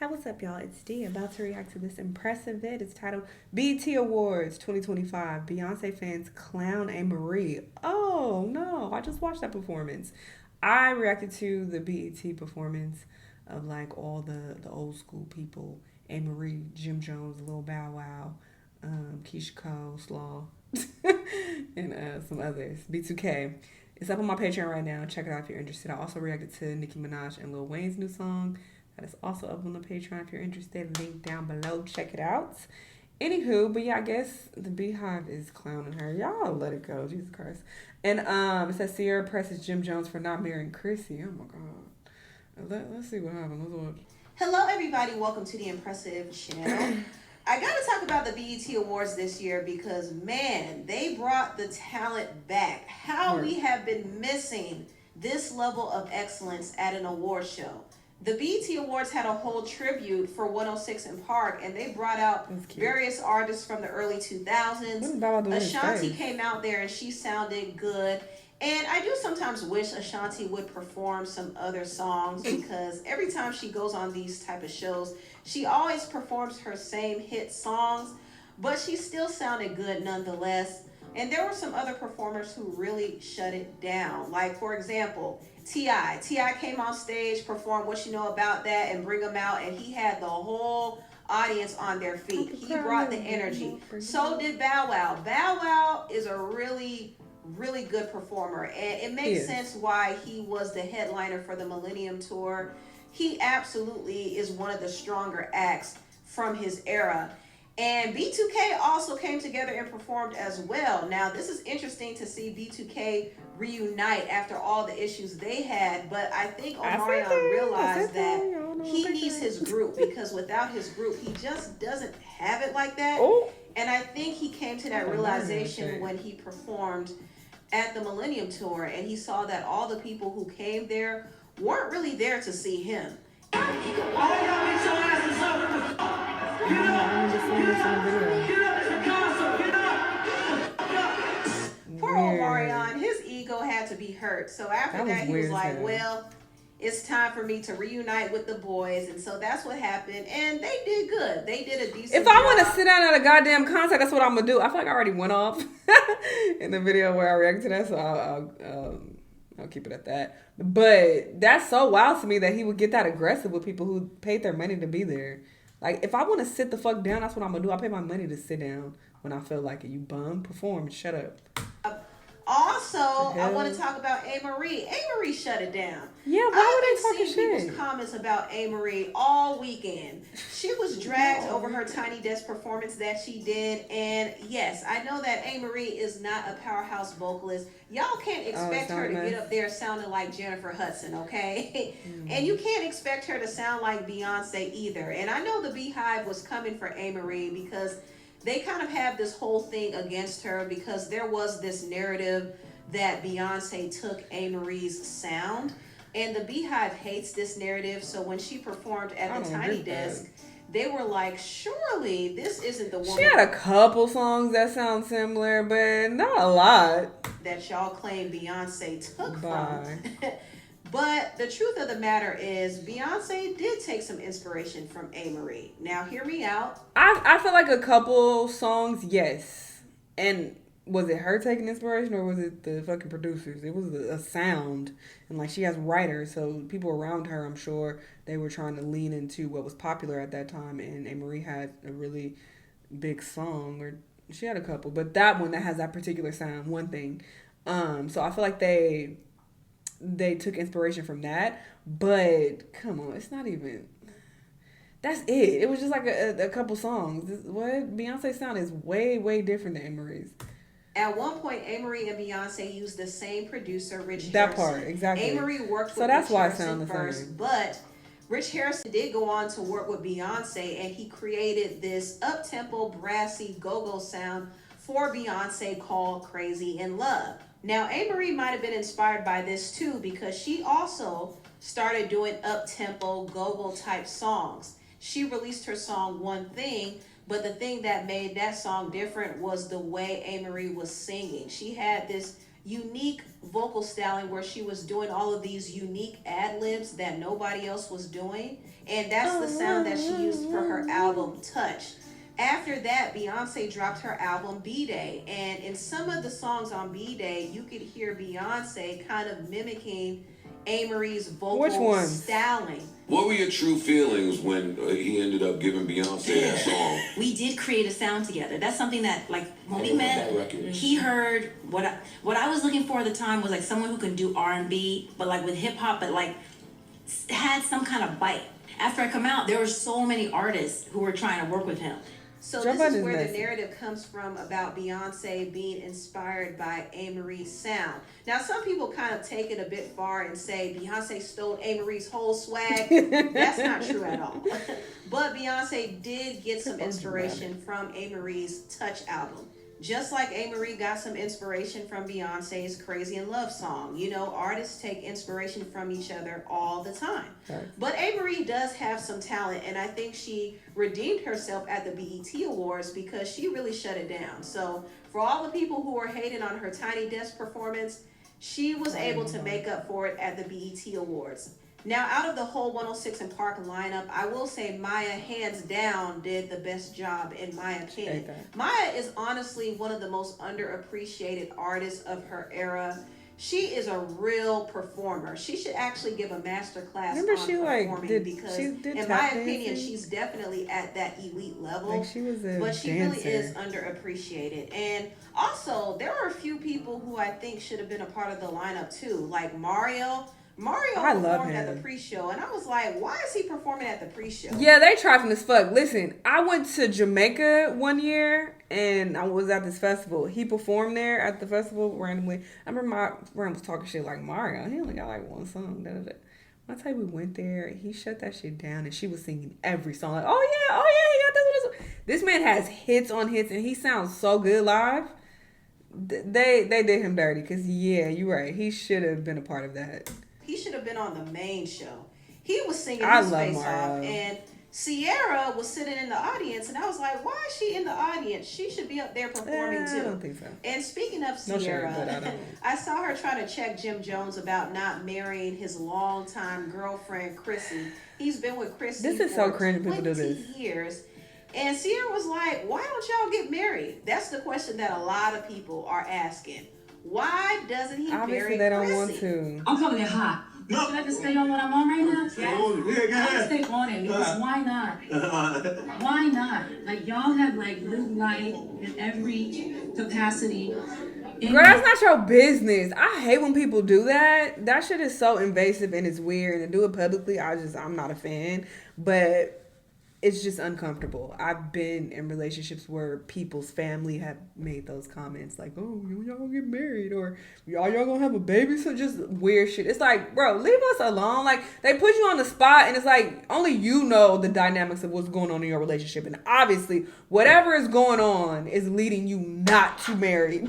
What's up, y'all? It's D. About to react to this impressive vid. It's titled BET Awards 2025. Beyonce fans clown Amerie. Oh no, I just watched that performance. I reacted to the BET performance of like all the old school people. Amerie, Jim Jones, Lil Bow Wow, Keisha Cole, Slaw, and some others. B2K. It's up on my Patreon right now. Check it out if you're interested. I also reacted to Nicki Minaj and Lil Wayne's new song. That is also up on the Patreon if you're interested. Link down below. Check it out. Anywho, but yeah, I guess the Beehive is clowning her. Y'all let it go. Jesus Christ. And it says Ciara presses Jim Jones for not marrying Chrissy. Oh my God. Let's see what happens. Let's watch. Hello, everybody. Welcome to the impressive Shanell. I got to talk about the BET Awards this year because, man, they brought the talent back. How we have been missing this level of excellence at an award show. The BET Awards had a whole tribute for 106 in Park, and they brought out various artists from the early 2000s. Ashanti came out there, and she sounded good. And I do sometimes wish Ashanti would perform some other songs because every time she goes on these type of shows, she always performs her same hit songs, but she still sounded good nonetheless. And there were some other performers who really shut it down. Like, for example, T.I. T.I. came on stage, performed What You Know About That and Bring 'Em Out, and he had the whole audience on their feet. He brought the energy. So did Bow Wow. Bow Wow is a really good performer, and it makes sense why he was the headliner for the Millennium Tour. He absolutely is one of the stronger acts from his era. And B2K also came together and performed as well. Now, this is interesting to see B2K reunite after all the issues they had, but I think Omarion realized that he needs his group because without his group, he just doesn't have it like that. And I think he came to that realization when he performed at the Millennium Tour, and he saw that all the people who came there weren't really there to see him. Poor Omarion, his ego had to be hurt. So after that he was like, well, it's time for me to reunite with the boys. And so that's what happened. And they did good. They did a decent job. If I want to sit down at a goddamn concert, that's what I'm going to do. I feel like I already went off in the video where I reacted to that. So I'll keep it at that. But that's so wild to me that he would get that aggressive with people who paid their money to be there. Like, if I want to sit the fuck down, that's what I'm going to do. I pay my money to sit down when I feel like it. You bum. Perform. Shut up. Also, I want to talk about Amerie. Amerie shut it down. Yeah, why would they talking shit? People's comments about Amerie all weekend. She was dragged over her Tiny Desk performance that she did, and yes, I know that Amerie is not a powerhouse vocalist. Y'all can't expect her to get up there sounding like Jennifer Hudson, okay? And you can't expect her to sound like Beyonce either. And I know the Beehive was coming for Amerie because they kind of have this whole thing against her because there was this narrative that Beyonce took Amerie's sound, and the Beehive hates this narrative. So when she performed at the Tiny Desk, they were like, surely this isn't the woman. She had a couple songs that sound similar, but not a lot. That y'all claim Beyonce took from. But the truth of the matter is, Beyonce did take some inspiration from Amerie. Now, hear me out. I feel like a couple songs, yes. And was it her taking inspiration or was it the fucking producers? It was a sound. And like, she has writers, so people around her, I'm sure, they were trying to lean into what was popular at that time. And Amerie had a really big song, or she had a couple. But that one that has that particular sound, one thing. So I feel like they took inspiration from that, but come on, it's not even, that's it. It was just like a couple songs. What Beyonce's sound is way different than Amerie's. At one point, Amerie and Beyonce used the same producer, Rich Harrison. That part, exactly. Amerie worked with Rich Harrison first, but Rich Harrison did go on to work with Beyonce, and he created this up-tempo, brassy, go-go sound for Beyonce called Crazy in Love. Now, Amerie might have been inspired by this too because she also started doing up-tempo, go-go type songs. She released her song One Thing, but the thing that made that song different was the way Amerie was singing. She had this unique vocal styling where she was doing all of these unique ad libs that nobody else was doing. And that's the sound that she used for her album Touch. After that, Beyonce dropped her album B-Day. And in some of the songs on B-Day, you could hear Beyonce kind of mimicking Amerie's vocal styling. What were your true feelings when he ended up giving Beyonce that song? We did create a sound together. That's something that, like, when we met, he heard what I was looking for at the time was like someone who can do R&B, but like with hip hop, but like had some kind of bite. After I come out, there were so many artists who were trying to work with him. So this is where the narrative comes from about Beyonce being inspired by Amerie's sound. Now, some people kind of take it a bit far and say Beyonce stole Amerie's whole swag. That's not true at all. But Beyonce did get some inspiration from Amerie's Touch album. Just like Amerie got some inspiration from Beyonce's Crazy in Love song. You know, artists take inspiration from each other all the time. Right. But Amerie does have some talent, and I think she redeemed herself at the BET Awards because she really shut it down. So for all the people who were hating on her Tiny Desk performance, she was able to make up for it at the BET Awards. Now, out of the whole 106 and Park lineup, I will say Maya, hands down, did the best job in my opinion. Maya is honestly one of the most underappreciated artists of her era. She is a real performer. She should actually give a master class on performing because, in my opinion, she's definitely at that elite level. Like she was a but she dancer. really is underappreciated. And also, there are a few people who I think should have been a part of the lineup too, like Mario performed at the pre-show, and I was like, why is he performing at the pre-show? Yeah, they trifling as fuck. Listen, I went to Jamaica one year, and I was at this festival. He performed there at the festival randomly. I remember my friend was talking shit like Mario. He only got like one song. When I tell you we went there, he shut that shit down, and she was singing every song. Like, oh yeah, he got this one. This man has hits on hits, and he sounds so good live. They did him dirty, because yeah, you're right. He should have been a part of that. He should have been on the main show. He was singing his face off, and Ciara was sitting in the audience, and I was like, why is she in the audience? She should be up there performing too. I don't think so. And speaking of Ciara, I saw her trying to check Jim Jones about not marrying his longtime girlfriend, Chrissy. He's been with Chrissy this is so cringe for people do 20 this. years. And Ciara was like, why don't y'all get married? That's the question that a lot of people are asking. Why doesn't he Obviously, marry they don't Chrissy? want to. I'm coming in hot. No. Should I just stay on what I'm on right now? Yeah. I'll stay on it because why not? Why not? Like, y'all have like lived life in every capacity. Girl, that's not your business. I hate when people do that. That shit is so invasive and it's weird. And to do it publicly, I'm not a fan. But it's just uncomfortable. I've been in relationships where people's family have made those comments like, oh, y'all gonna get married, or y'all gonna have a baby. So just weird shit. It's like, bro, leave us alone. Like, they put you on the spot, and it's like, only you know the dynamics of what's going on in your relationship. And obviously, whatever is going on is leading you not to marry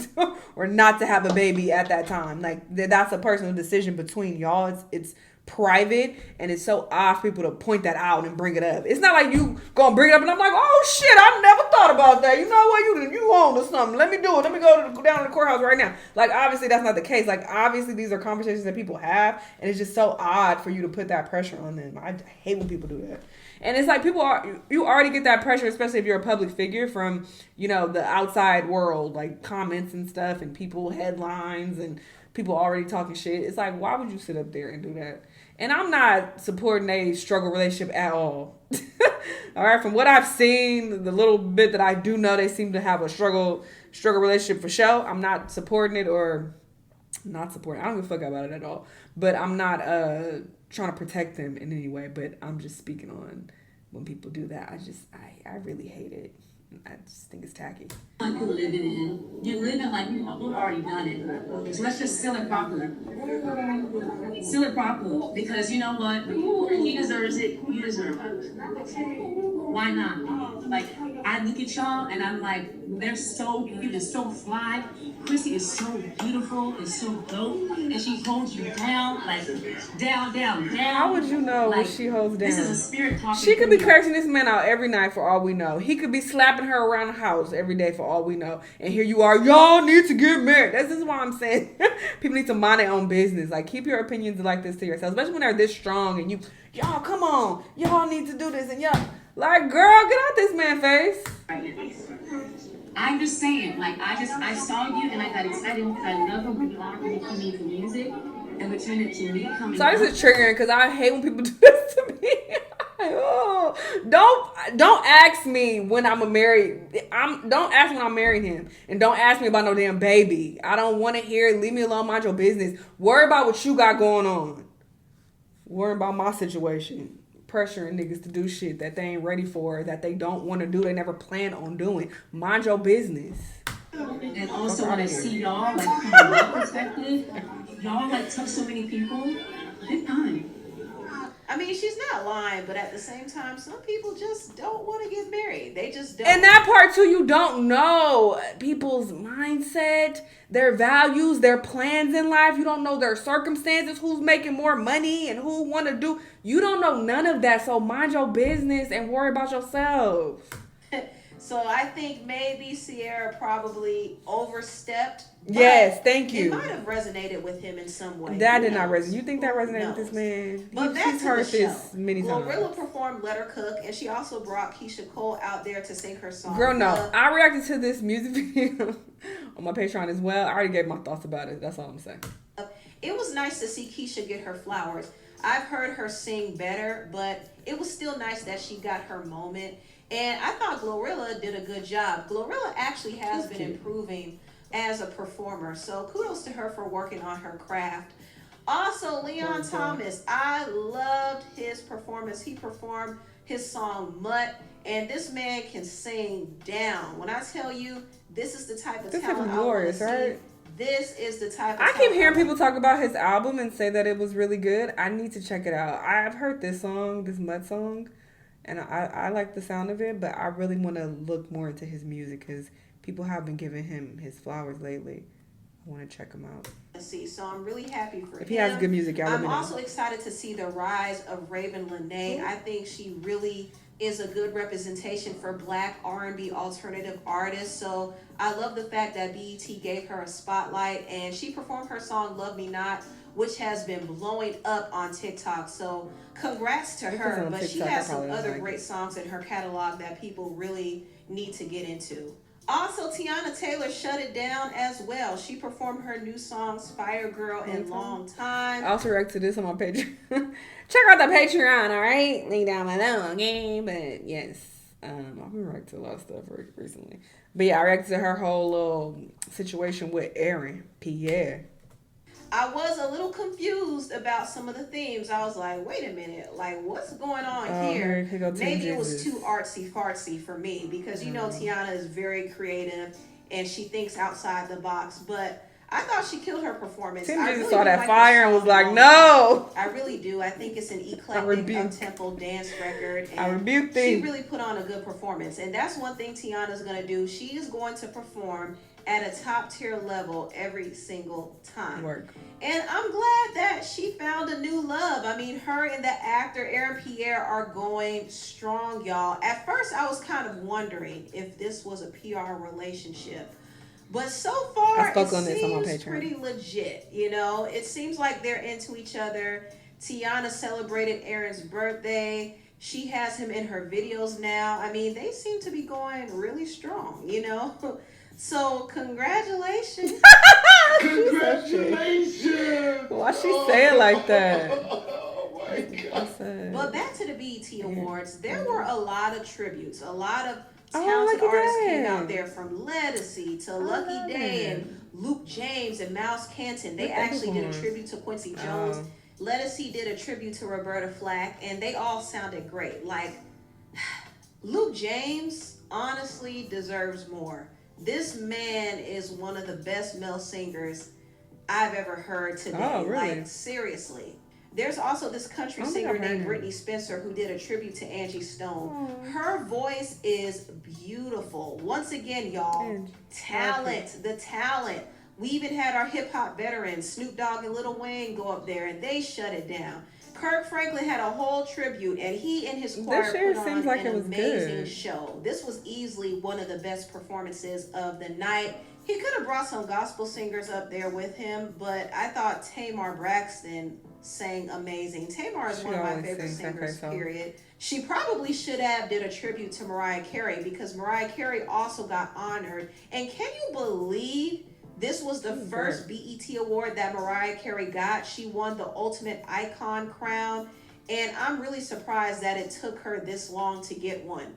or not to have a baby at that time. Like, that's a personal decision between y'all. It's private, and it's so odd for people to point that out and bring it up. It's not like you gonna bring it up and I'm like, oh shit, I never thought about that. You know what, you own or something. Let me do it. Let me go down to the courthouse right now. Like, obviously that's not the case. Like, obviously these are conversations that people have, and it's just so odd for you to put that pressure on them. I hate when people do that. And it's like, you already get that pressure, especially if you're a public figure, from, you know, the outside world, like comments and stuff, and people, headlines, and people already talking shit. It's like, why would you sit up there and do that? And I'm not supporting a struggle relationship at all. All right, from what I've seen, the little bit that I do know, they seem to have a struggle relationship for show. I'm not supporting it, or not supporting. I don't give a fuck about it at all. But I'm not trying to protect them in any way. But I'm just speaking on when people do that. I really hate it. I just think it's tacky. Like you're living in. You're living like you've already done it. So let's just seal it properly. Seal it properly. Because you know what? He deserves it. You deserve it. Why not? Like, I look at y'all and I'm like, they're so cute and so fly. Chrissy is so beautiful and so dope. And she holds you down, like, down. How would you know like, what she holds down? This is a spirit talking. She could be cursing this man out every night for all we know. He could be slapping slapping her around the house every day for all we know. And here you are, y'all need to get married. This is why I'm saying people need to mind their own business. Like, keep your opinions like this to yourself, especially when they're this strong and y'all, come on, y'all need to do this. And y'all, like, girl, get out this man's face. I'm just saying, like, I saw you and I got excited because I love when people are really coming for music and between it to me coming. So this is triggering because I hate when people do this to me. Oh, don't ask me when I'm married. Don't ask me when I'm marrying him, and don't ask me about no damn baby. I don't want to hear it. Leave me alone. Mind your business. Worry about what you got going on. Worry about my situation. Pressuring niggas to do shit that they ain't ready for, that they don't want to do, they never plan on doing. Mind your business. And also when I see y'all, like, from a love perspective, y'all, like, touch so many people. Big time. I mean, she's not lying, but at the same time, some people just don't want to get married. They just don't. And that part too, you don't know people's mindset, their values, their plans in life. You don't know their circumstances, who's making more money and who want to do. You don't know none of that. So mind your business and worry about yourself. So I think maybe Ciara probably overstepped. Yes, thank you. It might have resonated with him in some way. That did not resonate. You think that resonated with this man? But He's heard this many times. Glorilla performed Let Her Cook, and she also brought Keisha Cole out there to sing her song. Girl, no. I reacted to this music video on my Patreon as well. I already gave my thoughts about it. That's all I'm saying. It was nice to see Keisha get her flowers. I've heard her sing better, but it was still nice that she got her moment. And I thought Glorilla did a good job. Glorilla actually has been improving as a performer. So kudos to her for working on her craft. Also, Leon Thomas, I loved his performance. He performed his song Mutt, and this man can sing down. When I tell you, this is the type of talent I want to see. Right? This is the type of I keep hearing people talk about his album and say that it was really good. I need to check it out. I've heard this song, this Mutt song, and I like the sound of it, but I really want to look more into his music because people have been giving him his flowers lately. I want to check him out. Let's see. So I'm really happy for him. If he has good music, y'all let me know. I'm also excited to see the rise of Raven Lenae. I think she really is a good representation for Black R&B alternative artists. So I love the fact that BET gave her a spotlight, and she performed her song Love Me Not, which has been blowing up on TikTok. So congrats to her. But she has some other great songs in her catalog that people really need to get into. Also, Tiana Taylor shut it down as well. She performed her new songs Fire Girl and Long Time. I also react to this on my Patreon. Check out the Patreon, all right? Link down below, okay? But yes, I've been reacting to a lot of stuff recently. But yeah, I reacted to her whole little situation with Aaron Pierre. I was a little confused about some of the themes. I was like, wait a minute, like what's going on here? Maybe it was too artsy fartsy for me because you know Tiana is very creative and she thinks outside the box, but I thought she killed her performance. Tim I just really saw that like fire and was like, no. I really do. I think it's an eclectic up-tempo dance record. And I rebuke she really put on a good performance. And that's one thing Tiana's going to do. She is going to perform at a top tier level every single time. And I'm glad that she found a new love. I mean, her and the actor Aaron Pierre are going strong, y'all. At first, I was kind of wondering if this was a PR relationship. But so far, it seems pretty legit. You know, it seems like they're into each other. Tiana celebrated Aaron's birthday. She has him in her videos now. I mean, they seem to be going really strong, you know. So, congratulations. Congratulations. Why she say it like that? Oh my God. But back to the BET Awards, there were a lot of tributes. A lot of talented artists came out there, from Ledisi to Lucky Day and Luke James and Mouse Canton. They actually did a tribute to Quincy Jones. Ledisi did a tribute to Roberta Flack, and they all sounded great. Like, Luke James honestly deserves more. This man is one of the best male singers I've ever heard today. Oh, really? Like, seriously. There's also this country singer named Brittany Spencer who did a tribute to Angie Stone. Aww. Her voice is beautiful. Once again, y'all, talent, the talent. We even had our hip hop veterans, Snoop Dogg and Lil Wayne, go up there and they shut it down. Kirk Franklin had a whole tribute, and he and his choir This year put on seems like an it was amazing good. show. This was easily one of the best performances of the night. He could have brought some gospel singers up there with him, but I thought Tamar Braxton sang amazing. Tamar is She one of my always favorite sings her singers, face off. period. She probably should have did a tribute to Mariah Carey, because Mariah Carey also got honored. And can you believe this was the first BET award that Mariah Carey got? She won the Ultimate Icon crown, and I'm really surprised that it took her this long to get one.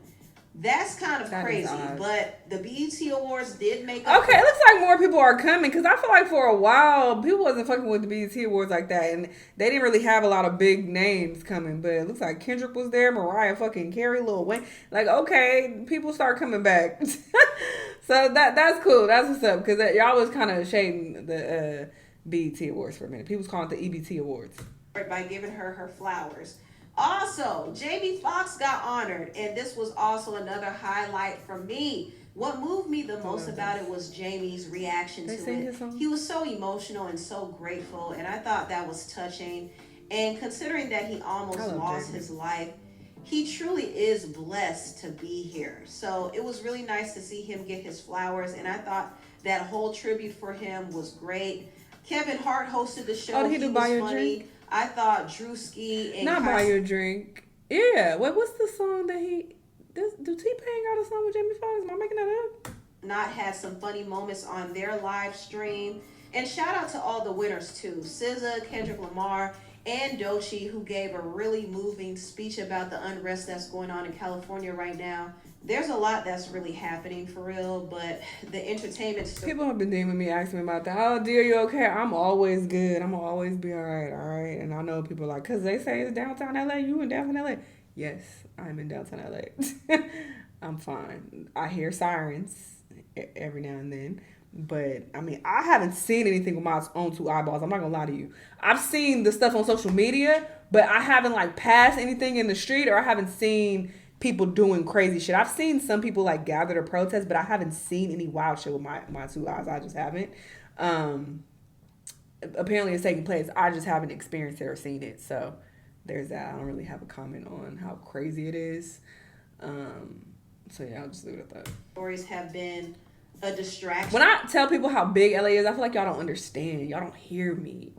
That's kind of That is crazy, odd. but the BET Awards did make up. Okay, it looks like more people are coming, because I feel like for a while people wasn't fucking with the BET Awards like that, and they didn't really have a lot of big names coming. But it looks like Kendrick was there, Mariah fucking Carey, Lil Wayne. Like, okay, people start coming back, so that's cool. That's what's up, because y'all was kind of shading the BET Awards for a minute. People was calling it the EBT Awards by giving her flowers. Also, Jamie Foxx got honored, and this was also another highlight for me. What moved me the most about it was Jamie's reaction to it. He was so emotional and so grateful, and I thought that was touching. And considering that he almost lost his life, he truly is blessed to be here. So it was really nice to see him get his flowers, and I thought that whole tribute for him was great. Kevin Hart hosted the show. Oh, did he do Buy Your funny. Drink? I thought Drewski and Not Buy Your Drink. Yeah. Wait, what's the song that he... Do T-Pain got a song with Jamie Foxx? Am I making that up? Not had some funny moments on their live stream. And shout out to all the winners too. SZA, Kendrick Lamar, and Doechii, who gave a really moving speech about the unrest that's going on in California right now. There's a lot that's really happening for real, but the entertainment... People have been DMing me, asking me about that. Oh, dear, you okay? I'm always good. I'm going to always be all right? And I know people are like, because they say it's downtown LA. You in downtown LA? Yes, I'm in downtown LA. I'm fine. I hear sirens every now and then. But, I mean, I haven't seen anything with my own two eyeballs. I'm not going to lie to you. I've seen the stuff on social media, but I haven't, like, passed anything in the street, or I haven't seen people doing crazy shit. I've seen some people, like, gather to protest, but I haven't seen any wild shit with my two eyes. I just haven't. Apparently it's taking place. I just haven't experienced it or seen it. So there's that. I don't really have a comment on how crazy it is. So, yeah, I'll just leave it at that. Stories have been a distraction. When I tell people how big LA is, I feel like y'all don't understand. Y'all don't hear me.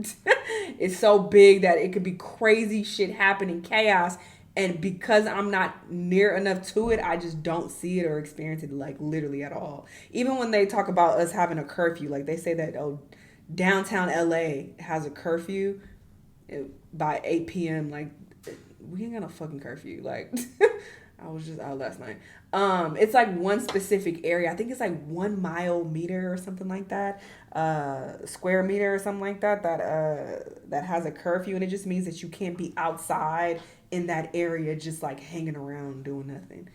It's so big that it could be crazy shit happening, chaos. And because I'm not near enough to it, I just don't see it or experience it, like, literally at all. Even when they talk about us having a curfew, like, they say that, oh, downtown LA has a curfew by 8 p.m. Like, we ain't got a fucking curfew. Like, I was just out last night. It's like one specific area. I think it's like 1 mile meter or something like that. Square meter or something like that. That has a curfew, and it just means that you can't be outside in that area just like hanging around doing nothing,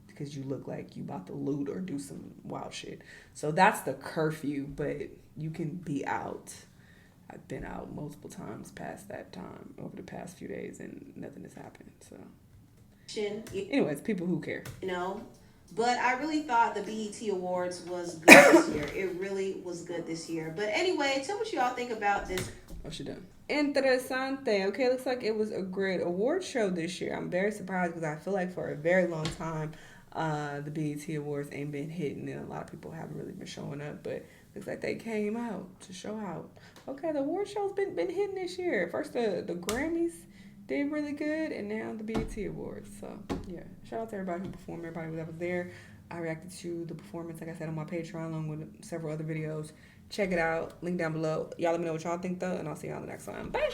because you look like you about to loot or do some wild shit. So that's the curfew, but you can be out. I've been out multiple times past that time over the past few days, and nothing has happened. So anyways, people who care. You know, but I really thought the BET Awards was good this year. It really was good this year. But anyway, tell what y'all think about this. Oh, she done. Interesante. Okay, looks like it was a great award show this year. I'm very surprised, because I feel like for a very long time, the BET Awards ain't been hitting, and a lot of people haven't really been showing up. But looks like they came out to show out. Okay, the award show's been hitting this year. First the Grammys did really good, and now the BET Awards. So yeah, shout out to everybody who performed, everybody that was there. I reacted to the performance, like I said, on my Patreon, along with several other videos. Check it out, link down below. Y'all let me know what y'all think though, and I'll see y'all in the next time. Bye.